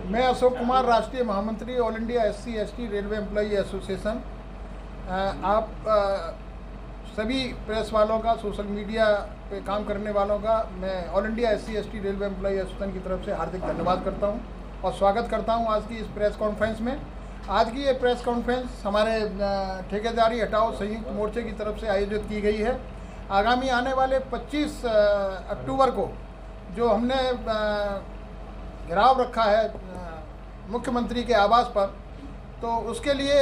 मैं अशोक कुमार, राष्ट्रीय महामंत्री all India SC ST railway employee association. आप सभी प्रेस वालों का, सोशल मीडिया पे काम करने वालों का मैं all India SC ST railway employee association की तरफ से हार्दिक धन्यवाद करता हूं और स्वागत करता हूं आज की इस प्रेस कॉन्फ्रेंस में। आज की ये प्रेस कॉन्फ्रेंस हमारे ठेकेदारी हटाओ संयुक्त मोर्चे की तरफ से आयोजित की गई है। आगामी आने वाले 25 अक्टूबर को जो हमने घेराव रखा है मुख्यमंत्री के आवास पर, तो उसके लिए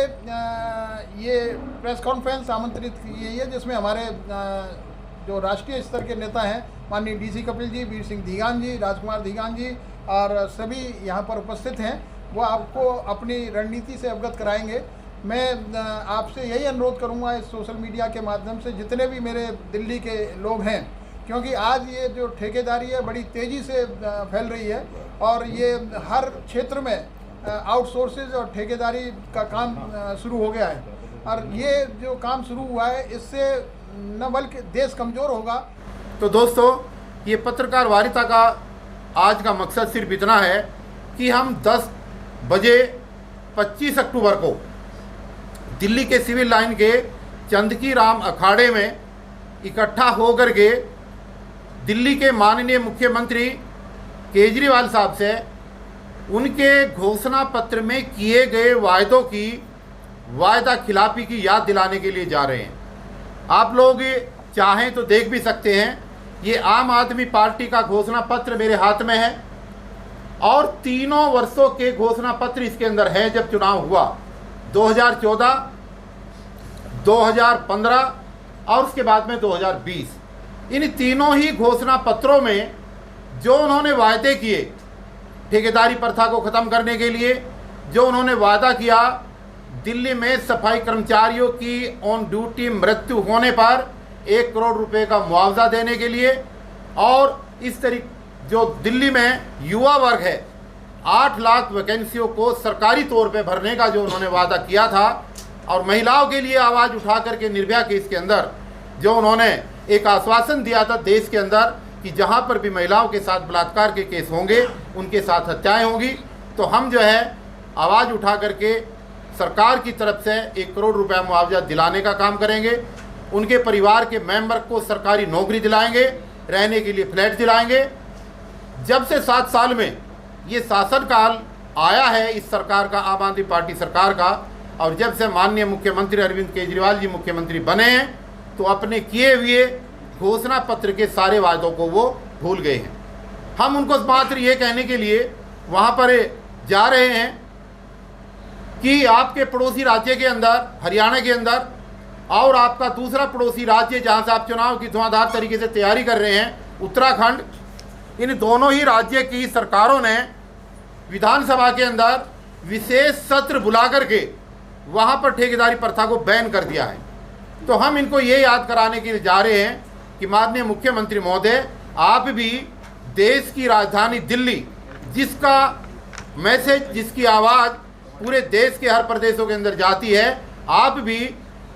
ये प्रेस कॉन्फ्रेंस आमंत्रित की गई है, जिसमें हमारे जो राष्ट्रीय स्तर के नेता हैं माननीय DC कपिल जी, वीर सिंह धीगान जी, राजकुमार धीगान जी और सभी यहाँ पर उपस्थित हैं। वो आपको अपनी रणनीति से अवगत कराएंगे। मैं आपसे यही अनुरोध करूँगा इस सोशल मीडिया के माध्यम से, जितने भी मेरे दिल्ली के लोग हैं, क्योंकि आज ये जो ठेकेदारी है बड़ी तेज़ी से फैल रही है और ये हर क्षेत्र में आउटसोर्सेज और ठेकेदारी का काम शुरू हो गया है। और ये जो काम शुरू हुआ है, इससे न बल्कि देश कमज़ोर होगा। तो दोस्तों, ये पत्रकार वार्ता का आज का मकसद सिर्फ इतना है कि हम 10 बजे 25 अक्टूबर को दिल्ली के सिविल लाइन के चंदकी राम अखाड़े में इकट्ठा होकर के दिल्ली के माननीय मुख्यमंत्री केजरीवाल साहब से उनके घोषणा पत्र में किए गए वायदों की वायदा खिलाफी की याद दिलाने के लिए जा रहे हैं। आप लोग चाहें तो देख भी सकते हैं, ये आम आदमी पार्टी का घोषणा पत्र मेरे हाथ में है और तीनों वर्षों के घोषणा पत्र इसके अंदर है। जब चुनाव हुआ 2014, 2015 और उसके बाद में 2020, इन तीनों ही घोषणा पत्रों में जो उन्होंने वायदे किए ठेकेदारी प्रथा को ख़त्म करने के लिए, जो उन्होंने वादा किया दिल्ली में सफाई कर्मचारियों की ऑन ड्यूटी मृत्यु होने पर 1 करोड़ रुपए का मुआवजा देने के लिए, और इस तरीके जो दिल्ली में युवा वर्ग है 8 लाख वैकेंसियों को सरकारी तौर पे भरने का जो उन्होंने वादा किया था, और महिलाओं के लिए आवाज़ उठा करके निर्भया केस के अंदर जो उन्होंने एक आश्वासन दिया था देश के अंदर कि जहां पर भी महिलाओं के साथ बलात्कार के केस होंगे उनके साथ हत्याएं होंगी, तो हम जो है आवाज़ उठा करके सरकार की तरफ से 1 करोड़ रुपया मुआवजा दिलाने का काम करेंगे। उनके परिवार के मेंबर को सरकारी नौकरी दिलाएंगे, रहने के लिए फ्लैट दिलाएंगे। जब से 7 साल में ये शासनकाल आया है इस सरकार का, आम आदमी पार्टी सरकार का, और जब से माननीय मुख्यमंत्री अरविंद केजरीवाल जी मुख्यमंत्री बने हैं, तो अपने किए हुए घोषणा पत्र के सारे वायदों को वो भूल गए हैं। हम उनको मात्र ये कहने के लिए वहाँ पर जा रहे हैं कि आपके पड़ोसी राज्य के अंदर, हरियाणा के अंदर, और आपका दूसरा पड़ोसी राज्य जहाँ से आप चुनाव की धुआंधार तरीके से तैयारी कर रहे हैं, उत्तराखंड, इन दोनों ही राज्य की सरकारों ने विधानसभा के अंदर विशेष सत्र बुला करके वहाँ पर ठेकेदारी प्रथा को बैन कर दिया है। तो हम इनको ये याद कराने के लिए जा रहे हैं कि माननीय मुख्यमंत्री महोदय, आप भी देश की राजधानी दिल्ली, जिसका मैसेज, जिसकी आवाज़ पूरे देश के हर प्रदेशों के अंदर जाती है, आप भी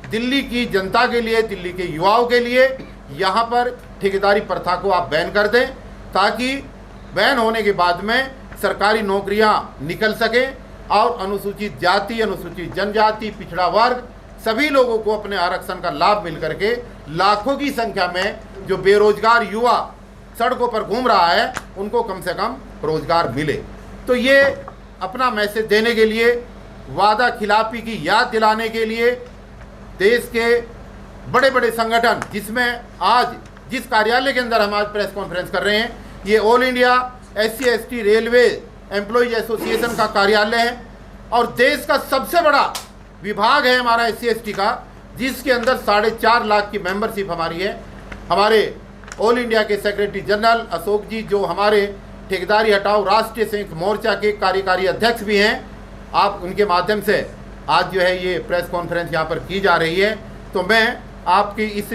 दिल्ली की जनता के लिए, दिल्ली के युवाओं के लिए यहाँ पर ठेकेदारी प्रथा को आप बैन कर दें, ताकि बैन होने के बाद में सरकारी नौकरियाँ निकल सकें और अनुसूचित जाति, अनुसूचित जनजाति, पिछड़ा वर्ग, सभी लोगों को अपने आरक्षण का लाभ मिल करके लाखों की संख्या में जो बेरोजगार युवा सड़कों पर घूम रहा है उनको कम से कम रोजगार मिले। तो ये अपना मैसेज देने के लिए, वादा खिलाफी की याद दिलाने के लिए देश के बड़े बड़े संगठन, जिसमें आज जिस कार्यालय के अंदर हम आज प्रेस कॉन्फ्रेंस कर रहे हैं, ये all India SC ST railway employees association का कार्यालय है और देश का सबसे बड़ा विभाग है हमारा SC ST का, जिसके अंदर 4.5 लाख की मेंबरशिप हमारी है। हमारे ऑल इंडिया के सेक्रेटरी जनरल अशोक जी, जो हमारे ठेकेदारी हटाओ राष्ट्रीय संयुक्त मोर्चा के कार्यकारी अध्यक्ष भी हैं, आप उनके माध्यम से आज जो है ये प्रेस कॉन्फ्रेंस यहाँ पर की जा रही है। तो मैं आपकी इस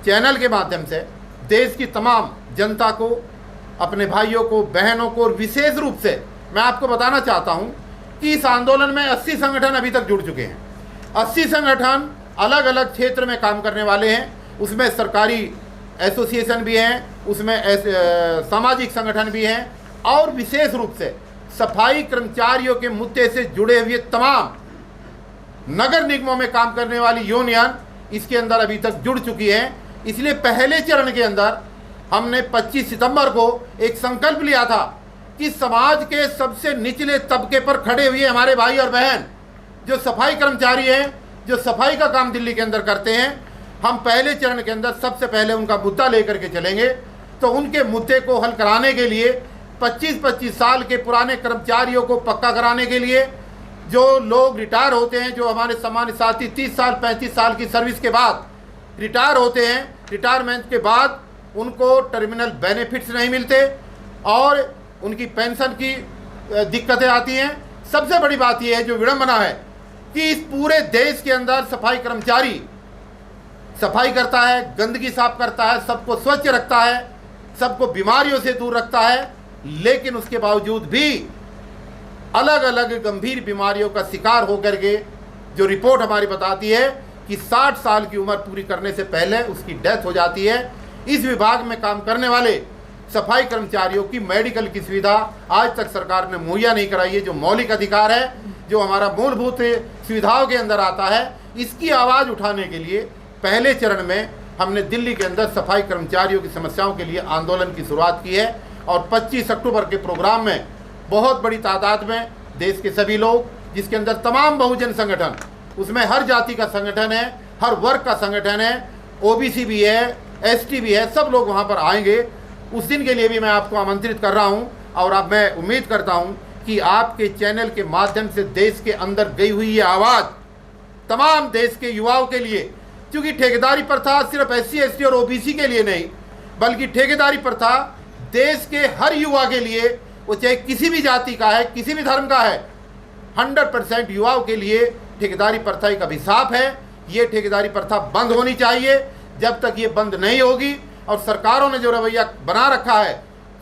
चैनल के माध्यम से देश की तमाम जनता को, अपने भाइयों को, बहनों को, और विशेष रूप से मैं आपको बताना चाहता हूँ कि इस आंदोलन में 80 संगठन अभी तक जुड़ चुके हैं। 80 संगठन अलग अलग क्षेत्र में काम करने वाले हैं। उसमें सरकारी एसोसिएशन भी हैं, उसमें सामाजिक संगठन भी हैं और विशेष रूप से सफाई कर्मचारियों के मुद्दे से जुड़े हुए तमाम नगर निगमों में काम करने वाली यूनियन इसके अंदर अभी तक जुड़ चुकी है। इसलिए पहले चरण के अंदर हमने 25 सितंबर को एक संकल्प लिया था कि समाज के सबसे निचले तबके पर खड़े हुए हमारे भाई और बहन जो सफाई कर्मचारी हैं, जो सफाई का काम दिल्ली के अंदर करते हैं, हम पहले चरण के अंदर सबसे पहले उनका मुद्दा लेकर के चलेंगे। तो उनके मुद्दे को हल कराने के लिए 25-25 साल के पुराने कर्मचारियों को पक्का कराने के लिए, जो लोग रिटायर होते हैं, जो हमारे सामान्य साथी 30 साल 35 साल की सर्विस के बाद रिटायर होते हैं, रिटायरमेंट के बाद उनको टर्मिनल बेनिफिट्स नहीं मिलते और उनकी पेंशन की दिक्कतें आती हैं। सबसे बड़ी बात यह है, जो विडंबना है, कि इस पूरे देश के अंदर सफाई कर्मचारी सफाई करता है, गंदगी साफ करता है, सबको स्वच्छ रखता है, सबको बीमारियों से दूर रखता है, लेकिन उसके बावजूद भी अलग अलग गंभीर बीमारियों का शिकार होकर के जो रिपोर्ट हमारी बताती है कि 60 साल की उम्र पूरी करने से पहले उसकी डेथ हो जाती है। इस विभाग में काम करने वाले सफाई कर्मचारियों की मेडिकल की सुविधा आज तक सरकार ने मुहैया नहीं कराई है, जो मौलिक अधिकार है, जो हमारा मूलभूत सुविधाओं के अंदर आता है। इसकी आवाज़ उठाने के लिए पहले चरण में हमने दिल्ली के अंदर सफाई कर्मचारियों की समस्याओं के लिए आंदोलन की शुरुआत की है और 25 अक्टूबर के प्रोग्राम में बहुत बड़ी तादाद में देश के सभी लोग, जिसके अंदर तमाम बहुजन संगठन, उसमें हर जाति का संगठन है, हर वर्ग का संगठन है, ओबीसी भी है, एसटी भी है, सब लोग वहाँ पर आएंगे। उस दिन के लिए भी मैं आपको आमंत्रित कर रहा हूँ और अब मैं उम्मीद करता हूँ कि आपके चैनल के माध्यम से देश के अंदर गई हुई ये आवाज़ तमाम देश के युवाओं के लिए, क्योंकि ठेकेदारी प्रथा सिर्फ SC ST और OBC के लिए नहीं, बल्कि ठेकेदारी प्रथा देश के हर युवा के लिए, वो चाहे किसी भी जाति का है, किसी भी धर्म का है, 100% युवाओं के लिए ठेकेदारी प्रथा एक अभिशाप है। ये ठेकेदारी प्रथा बंद होनी चाहिए। जब तक ये बंद नहीं होगी और सरकारों ने जो रवैया बना रखा है,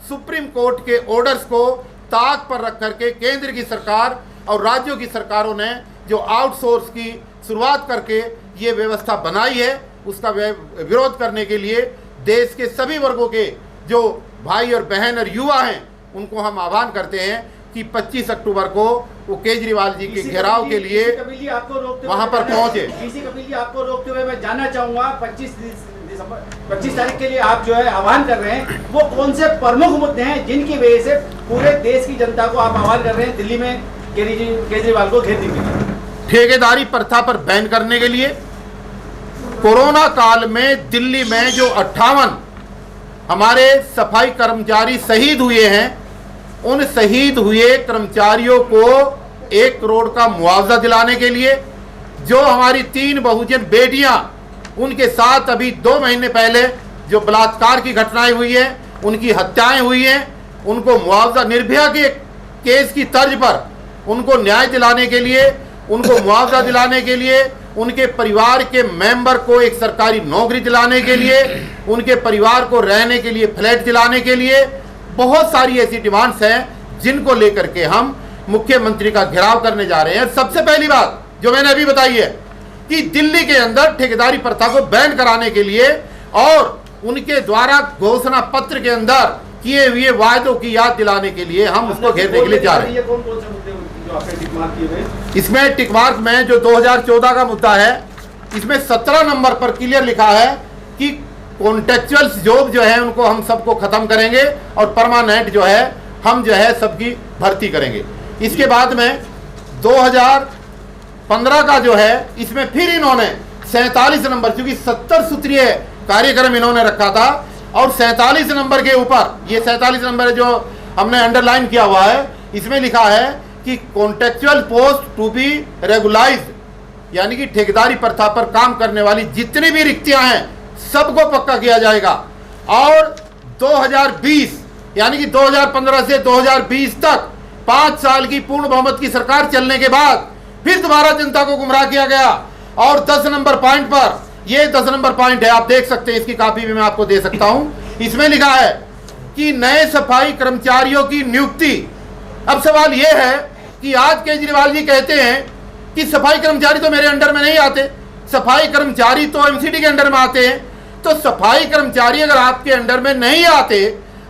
सुप्रीम कोर्ट के ऑर्डर्स को ताक पर रख करके केंद्र की सरकार और राज्यों की सरकारों ने जो आउटसोर्स की शुरुआत करके ये व्यवस्था बनाई है, उसका विरोध करने के लिए देश के सभी वर्गों के जो भाई और बहन और युवा हैं, उनको हम आह्वान करते हैं कि 25 अक्टूबर को वो केजरीवाल जी के घेराव के लिए वहां पर पहुंचे। कपिल जी, आपको रोकते हुए मैं जानना चाहूंगा, 25 तारीख के लिए आप जो है आह्वान कर रहे हैं, वो कौन से प्रमुख मुद्दे हैं जिनकी वजह से पूरे देश की जनता को आप आह्वान कर रहे हैं दिल्ली में केजरीवाल को घेरने के लिए? ठेकेदारी प्रथा पर बैन करने के लिए, कोरोना काल में दिल्ली में जो 58 हमारे सफाई कर्मचारी शहीद हुए हैं, उन शहीद हुए कर्मचारियों को 1 करोड़ का मुआवजा दिलाने के लिए, जो हमारी 3 बहुजन बेटियां, उनके साथ अभी 2 महीने पहले जो बलात्कार की घटनाएं हुई हैं, उनकी हत्याएं हुई हैं, उनको मुआवजा निर्भया के केस की तर्ज पर उनको न्याय दिलाने के लिए, उनको मुआवजा दिलाने के लिए, उनके परिवार के मेंबर को एक सरकारी नौकरी दिलाने के लिए, उनके परिवार को रहने के लिए फ्लैट दिलाने के लिए, बहुत सारी ऐसी डिमांड्स हैं जिनको लेकर के हम मुख्यमंत्री का घेराव करने जा रहे हैं। सबसे पहली बात जो मैंने अभी बताई है कि दिल्ली के अंदर ठेकेदारी प्रथा को बैन कराने के लिए और उनके द्वारा घोषणा पत्र के अंदर किए हुए वायदों की याद दिलाने के लिए हम उसको घेरने के लिए जा रहे हैं। इसमें टिक मार्क में जो 2014 का मुद्दा है, इसमें 17 नंबर पर क्लियर लिखा है कि कॉन्ट्रेक्चुअल जॉब जो है उनको हम सबको खत्म करेंगे और परमानेंट जो है हम जो है सबकी भर्ती करेंगे। इसके बाद में 2015 का जो है, इसमें फिर इन्होंने 47 नंबर, क्योंकि 70 सूत्रीय कार्यक्रम इन्होंने रखा था और 47 नंबर के ऊपर, ये 47 नंबर जो हमने अंडरलाइन किया हुआ है, इसमें लिखा है कि कॉन्ट्रेक्चुअल पोस्ट टू बी रेगुलाइज्ड, यानी कि ठेकेदारी प्रथा पर काम करने वाली जितनी भी रिक्तियां हैं सबको पक्का किया जाएगा। और 2020 यानी कि 2015 से 2020 तक 5 साल की पूर्ण बहुमत की सरकार चलने के बाद फिर दोबारा जनता को गुमराह किया गया। और 10 नंबर पॉइंट पर, ये 10 नंबर पॉइंट है, आप देख सकते हैं, इसकी कॉपी भी मैं आपको दे सकता हूं। इसमें लिखा है कि नए सफाई कर्मचारियों की नियुक्ति। अब सवाल यह है कि आज केजरीवाल जी कहते हैं कि सफाई कर्मचारी तो मेरे अंडर में नहीं आते, सफाई कर्मचारी तो MCD के अंडर में आते हैं। तो सफाई कर्मचारी अगर आपके अंडर में नहीं आते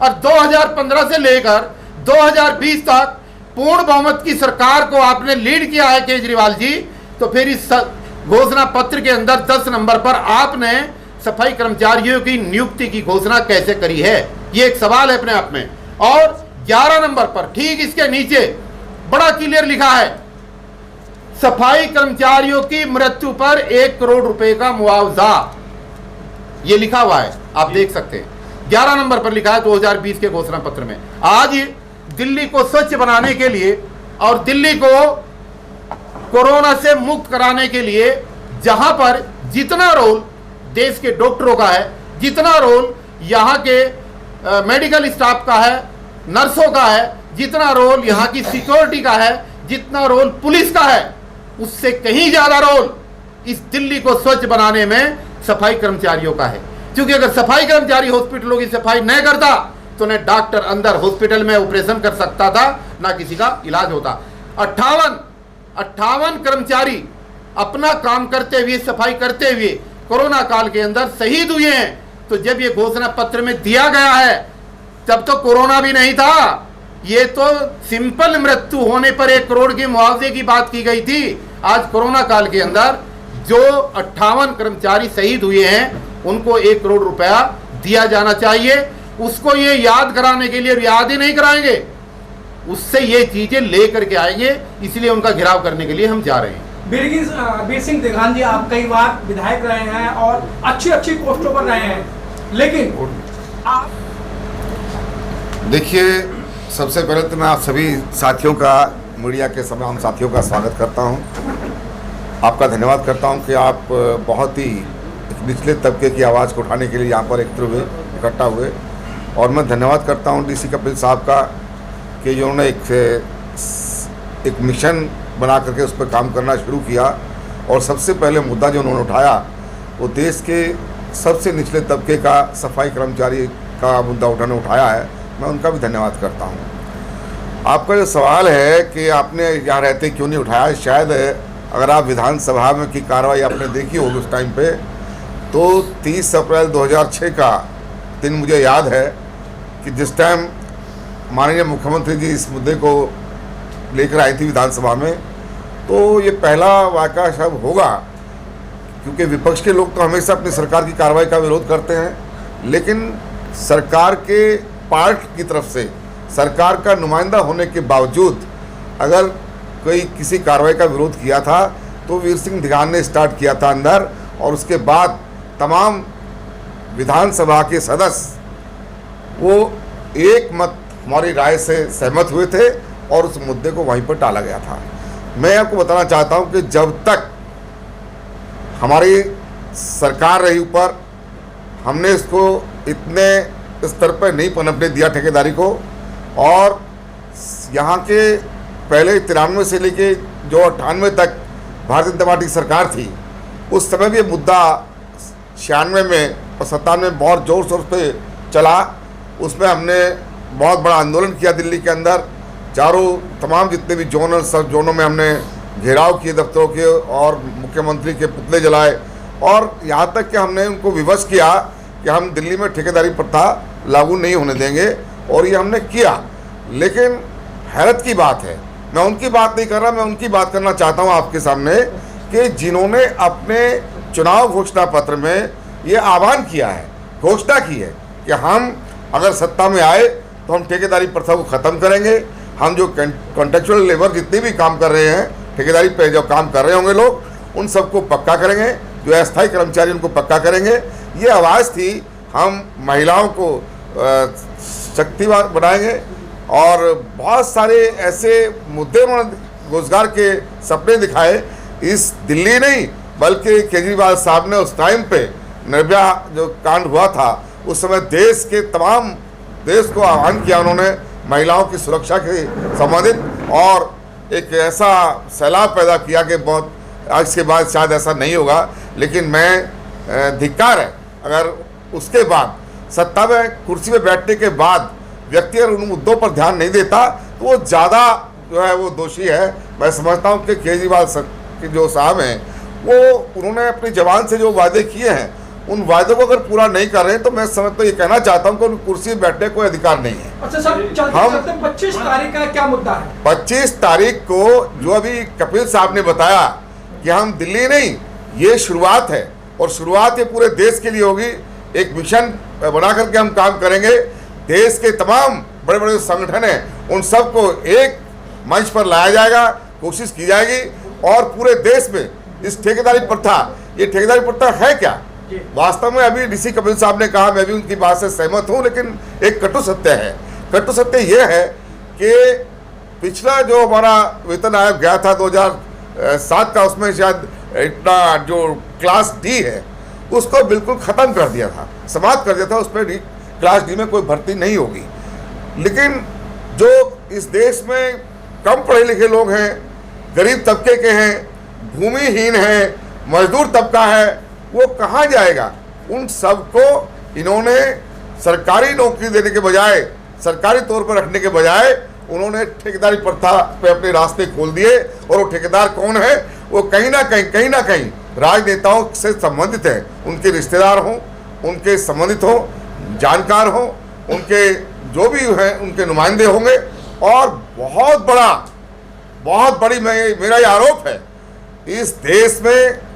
और 2015 से लेकर 2020 तक पूर्ण बहुमत की सरकार को आपने लीड किया है केजरीवाल जी, तो फिर इस घोषणा पत्र के अंदर 10 नंबर पर आपने सफाई कर्मचारियों की नियुक्ति की घोषणा कैसे करी है? ये एक सवाल है अपने आप में। और 11 नंबर पर ठीक इसके नीचे बड़ा क्लियर लिखा है, सफाई कर्मचारियों की मृत्यु पर 1 करोड़ रुपए का मुआवजा। ये लिखा हुआ है, आप देख सकते हैं। 11 नंबर पर लिखा है 2020 के घोषणा पत्र में। आज दिल्ली को स्वच्छ बनाने के लिए और दिल्ली को कोरोना से मुक्त कराने के लिए जहां पर जितना रोल देश के डॉक्टरों का है, जितना रोल यहाँ के मेडिकल स्टाफ का है, नर्सों का है, जितना रोल यहाँ की सिक्योरिटी का है, जितना रोल पुलिस का है, उससे कहीं ज्यादा रोल इस दिल्ली को स्वच्छ बनाने में सफाई कर्मचारियों का है। क्योंकि अगर सफाई कर्मचारी हॉस्पिटलों की सफाई नहीं करता तो न डॉक्टर अंदर हॉस्पिटल में ऑपरेशन कर सकता था, ना किसी का इलाज होता। 58 कर्मचारी अपना काम करते हुए, सफाई करते हुए कोरोना काल के अंदर शहीद हुए हैं। तो जब ये घोषणा पत्र में दिया गया है तब तो कोरोना भी नहीं था, ये तो सिंपल मृत्यु होने पर 1 करोड़ के मुआवजे की बात की गई थी। आज कोरोना काल के अंदर जो 58 कर्मचारी शहीद हुए हैं उनको 1 करोड़ रुपया दिया जाना चाहिए। उसको ये याद कराने के लिए याद ही नहीं कराएंगे, उससे ये चीजें लेकर के आएंगे, इसलिए उनका घेराव करने के लिए हम जा रहे हैं। वीर सिंह दीगान जी, आप कई बार विधायक रहे हैं और अच्छी पोस्टों पर रहे हैं, लेकिन आप देखिए, सबसे पहले तो मैं आप सभी साथियों का, मीडिया के तमाम साथियों का स्वागत करता हूं। आपका धन्यवाद करता हूं कि आप बहुत ही निचले तबके की आवाज़ को उठाने के लिए यहाँ पर एकत्र हुए, इकट्ठा हुए। और मैं धन्यवाद करता हूं डीसी कपिल साहब का कि जिन्होंने एक मिशन बना करके उस पर काम करना शुरू किया। और सबसे पहले मुद्दा जो उन्होंने उठाया वो देश के सबसे निचले तबके का सफाई कर्मचारी का मुद्दा उठाया है। मैं उनका भी धन्यवाद करता हूं। आपका जो सवाल है कि आपने यहाँ रहते क्यों नहीं उठाया, शायद अगर आप विधानसभा में की कार्रवाई आपने देखी होगी उस टाइम पे, तो 30 अप्रैल 2006 का दिन मुझे याद है कि जिस टाइम माननीय मुख्यमंत्री जी इस मुद्दे को लेकर आई थी विधानसभा में, तो ये पहला वाक़या शायद होगा, क्योंकि विपक्ष के लोग तो हमेशा अपनी सरकार की कार्रवाई का विरोध करते हैं, लेकिन सरकार के पार्ट की तरफ से, सरकार का नुमाइंदा होने के बावजूद अगर कोई किसी कार्रवाई का विरोध किया था तो वीर सिंह दीगान ने स्टार्ट किया था अंदर। और उसके बाद तमाम विधानसभा के सदस्य वो एक मत हमारी राय से सहमत हुए थे और उस मुद्दे को वहीं पर टाला गया था। मैं आपको बताना चाहता हूं कि जब तक हमारी सरकार रही ऊपर, हमने इसको इतने स्तर पर नहीं पनपने दिया ठेकेदारी को। और यहाँ के पहले 93 से लेके जो 98 तक भारतीय जनता पार्टी सरकार थी, उस समय भी ये मुद्दा 96 में और 97 में बहुत ज़ोर शोर पे चला। उसमें हमने बहुत बड़ा आंदोलन किया दिल्ली के अंदर, तमाम जितने भी जोन, सब जोनों में हमने घेराव किए दफ्तरों के और मुख्यमंत्री के पुतले जलाए। और यहाँ तक कि हमने उनको विवश किया कि हम दिल्ली में ठेकेदारी प्रथा लागू नहीं होने देंगे, और ये हमने किया। लेकिन हैरत की बात है, मैं उनकी बात नहीं कर रहा, मैं उनकी बात करना चाहता हूँ आपके सामने, कि जिन्होंने अपने चुनाव घोषणा पत्र में ये आह्वान किया है, घोषणा की है कि हम अगर सत्ता में आए तो हम ठेकेदारी प्रथा को ख़त्म करेंगे। हम जो कॉन्ट्रेक्चुअल लेबर जितने भी काम कर रहे हैं, ठेकेदारी पे जो काम कर रहे होंगे लोग, उन सबको पक्का करेंगे, जो अस्थायी कर्मचारी उनको पक्का करेंगे। ये आवाज़ थी। हम महिलाओं को शक्तिवान बनाएंगे और बहुत सारे ऐसे मुद्दे उन्होंने रोजगार के सपने दिखाए। इस दिल्ली नहीं बल्कि केजरीवाल साहब ने उस टाइम पे निर्भया जो कांड हुआ था, उस समय देश को आह्वान किया उन्होंने महिलाओं की सुरक्षा के संबंधित, और एक ऐसा सैलाब पैदा किया कि बहुत आज के बाद शायद ऐसा नहीं होगा। लेकिन मैं धिक्कार है अगर उसके बाद सत्ता में कुर्सी में बैठने के बाद व्यक्ति अगर उन मुद्दों पर ध्यान नहीं देता तो वो ज़्यादा जो है वो दोषी है। मैं समझता हूँ कि केजरीवाल के जो साहब हैं, वो उन्होंने अपनी जबान से जो वादे किए हैं उन वायदों को अगर पूरा नहीं कर रहे तो मैं समझता ये कहना चाहता हूँ कि उन कुर्सी पर बैठने कोई अधिकार नहीं है। अच्छा सर, चलते 25 तारीख का क्या मुद्दा है? 25 तारीख को जो अभी कपिल साहब ने बताया कि हम दिल्ली नहीं, ये शुरुआत है और शुरुआत ये पूरे देश के लिए होगी। एक मिशन बना करके हम काम करेंगे। देश के तमाम बड़े बड़े संगठन हैं उन सबको एक मंच पर लाया जाएगा, कोशिश की जाएगी और पूरे देश में इस ठेकेदारी प्रथा, ये ठेकेदारी प्रथा है क्या वास्तव में? अभी डीसी कपिल साहब ने कहा, मैं भी उनकी बात से सहमत हूँ, लेकिन एक कटु सत्य है। कटु सत्य ये है कि पिछला जो हमारा वेतन आयोग गया था 2007 का, उसमें शायद इतना जो क्लास डी है उसको बिल्कुल ख़त्म कर दिया था, समाप्त कर दिया था। उस पर क्लास डी में कोई भर्ती नहीं होगी। लेकिन जो इस देश में कम पढ़े लिखे लोग हैं, गरीब तबके के हैं, भूमिहीन हैं, मजदूर तबका है, वो कहाँ जाएगा? उन सबको इन्होंने सरकारी नौकरी देने के बजाय, सरकारी तौर पर रखने के बजाय उन्होंने ठेकेदारी प्रथा पे अपने रास्ते खोल दिए। और वो ठेकेदार कौन है? वो कहीं ना कहीं राजनेताओं से संबंधित है। उनके रिश्तेदार हों, उनके संबंधित हों, जानकार हों, उनके जो भी हैं उनके नुमाइंदे होंगे। और बहुत बड़ी मेरा ये आरोप है, इस देश में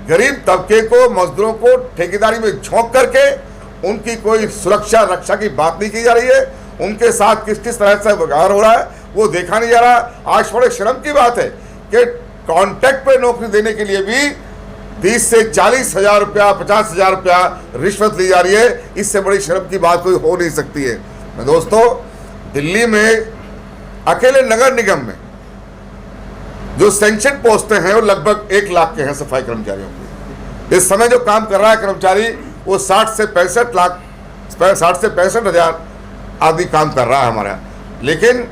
गरीब तबके को, मजदूरों को ठेकेदारी में झोंक करके उनकी कोई सुरक्षा रक्षा की बात नहीं की जा रही है। उनके साथ किस तरह से व्यवहार हो रहा है वो देखा नहीं जा रहा। आज बड़े शर्म की बात है कि कॉन्ट्रैक्ट पे नौकरी देने के लिए भी 30 से 40,000 रुपया, 50,000 रुपया रिश्वत ली जा रही है। इससे बड़ी शर्म की बात कोई हो नहीं सकती है। दोस्तों, दिल्ली में अकेले नगर निगम में जो सैंक्शन पोस्टें हैं वो लगभग 1 लाख के हैं सफाई कर्मचारियों की। इस समय जो काम कर रहा है कर्मचारी वो 60 से 65 हज़ार आदमी काम कर रहा है हमारा। लेकिन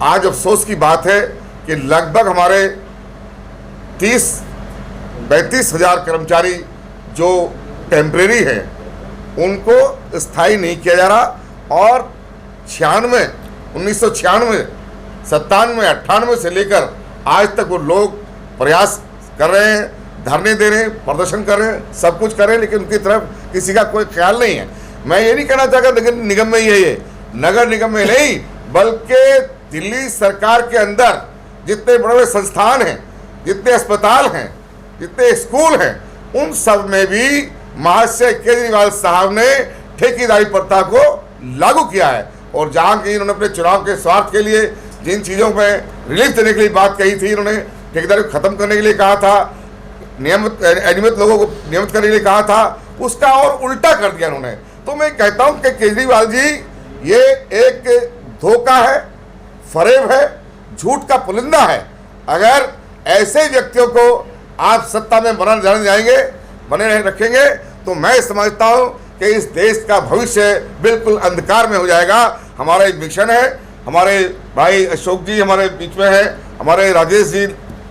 आज अफसोस की बात है कि लगभग हमारे 30-35 हज़ार कर्मचारी जो टेम्परेरी हैं उनको स्थायी नहीं किया जा रहा। और 1996, 97, 98 से लेकर आज तक वो लोग प्रयास कर रहे हैं, धरने दे रहे हैं, प्रदर्शन कर रहे हैं, सब कुछ कर रहे हैं, लेकिन उनकी तरफ किसी का कोई ख्याल नहीं है। मैं ये नहीं कहना चाहता नगर निगम में ही है ये, नगर निगम में नहीं बल्कि दिल्ली सरकार के अंदर जितने बड़े बड़े संस्थान हैं, जितने अस्पताल हैं, जितने स्कूल हैं, उन सब में भी महाशय केजरीवाल साहब ने ठेकेदारी प्रथा को लागू किया है। और जहाँ की इन्होंने अपने चुनाव के स्वार्थ के लिए जिन चीज़ों में रिलीफ देने के लिए बात कही थी, इन्होंने ठेकेदारी को ख़त्म करने के लिए कहा था, अनियमित लोगों को नियमित करने के लिए कहा था, उसका और उल्टा कर दिया इन्होंने। तो मैं कहता हूँ कि केजरीवाल जी ये एक धोखा है, फरेब है, झूठ का पुलिंदा है। अगर ऐसे व्यक्तियों को आप सत्ता में बने रखेंगे तो मैं समझता हूँ कि इस देश का भविष्य बिल्कुल अंधकार में हो जाएगा। हमारा एक मिशन है, हमारे भाई अशोक जी हमारे बीच में है, हमारे राजेश जी,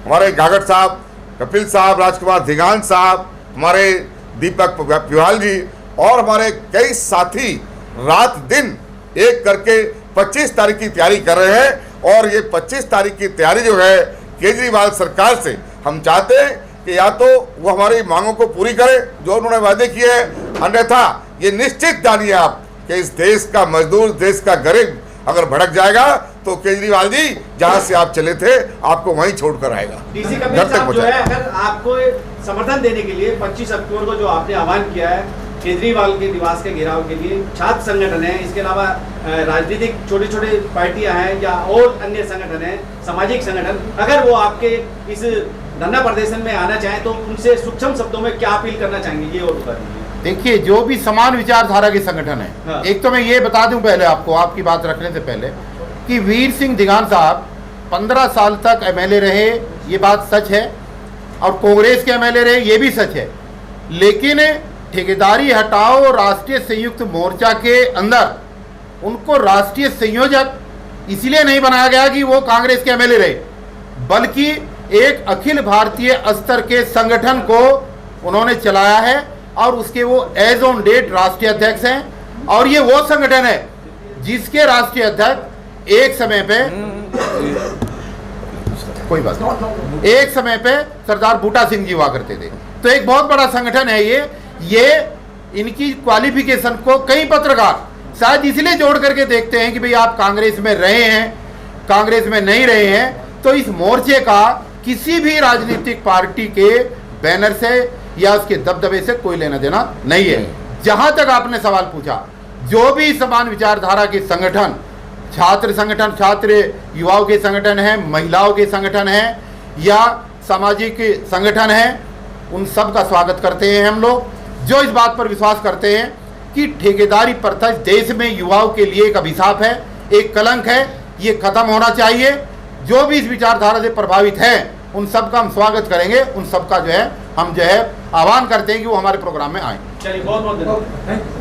हमारे गागट साहब, कपिल साहब, राजकुमार दिगान साहब, हमारे दीपक पिवाल जी और हमारे कई साथी रात दिन एक करके 25 तारीख की तैयारी कर रहे हैं। और ये 25 तारीख की तैयारी जो है केजरीवाल सरकार से हम चाहते हैं कि या तो वो हमारी मांगों को पूरी करें जो उन्होंने वादे किए हैं, अन्यथा ये निश्चित जानिए आप कि इस देश का मजदूर, देश का गरीब अगर भड़क जाएगा तो केजरीवाल जी जहां से आप चले थे आपको वहीं छोड़कर आएगा। डीसी कपिल साहब जो है, अगर आपको समर्थन देने के लिए 25 अक्टूबर को जो आपने आह्वान किया है केजरीवाल के निवास के घेराव के लिए, छात्र संगठन है, इसके अलावा राजनीतिक छोटे छोटे पार्टियां हैं या और अन्य संगठन हैं, सामाजिक संगठन, अगर वो आपके इस धरना प्रदर्शन में आना चाहें तो उनसे सूक्ष्म शब्दों में क्या अपील करना चाहेंगे, ये और बता दीजिए। देखिए, जो भी समान विचारधारा के संगठन है, हाँ। एक तो मैं ये बता दूं पहले आपको, आपकी बात रखने से पहले, कि वीर सिंह दिगान साहब 15 साल तक एमएलए रहे, ये बात सच है, और कांग्रेस के एमएलए रहे, ये भी सच है। लेकिन ठेकेदारी हटाओ राष्ट्रीय संयुक्त मोर्चा के अंदर उनको राष्ट्रीय संयोजक इसलिए नहीं बनाया गया कि वो कांग्रेस के एमएलए रहे, बल्कि एक अखिल भारतीय स्तर के संगठन को उन्होंने चलाया है और उसके वो एज ऑन डेट राष्ट्रीय अध्यक्ष हैं। और ये वो संगठन है जिसके राष्ट्रीय अध्यक्ष एक समय पे कोई बात नहीं, एक समय पे सरदार बूटा सिंह जी हुआ करते थे। तो एक बहुत बड़ा संगठन है ये इनकी क्वालिफिकेशन को कई पत्रकार शायद इसलिए जोड़ करके देखते हैं कि भाई आप कांग्रेस में रहे हैं, कांग्रेस में नहीं रहे हैं, तो इस मोर्चे का किसी भी राजनीतिक पार्टी के बैनर से या उसके दबदबे से कोई लेना देना नहीं है। जहां तक आपने सवाल पूछा, जो भी समान विचारधारा के संगठन, छात्र संगठन, छात्र युवाओं के संगठन हैं, महिलाओं के संगठन हैं या सामाजिक संगठन हैं, उन सब का स्वागत करते हैं हम लोग, जो इस बात पर विश्वास करते हैं कि ठेकेदारी प्रथा इस देश में युवाओं के लिए एक अभिशाप है, एक कलंक है, ये खत्म होना चाहिए। जो भी इस विचारधारा से प्रभावित है उन सब का हम स्वागत करेंगे, उन सब का जो है हम जो है आह्वान करते हैं कि वो हमारे प्रोग्राम में आए। चलिए, बहुत बहुत धन्यवाद।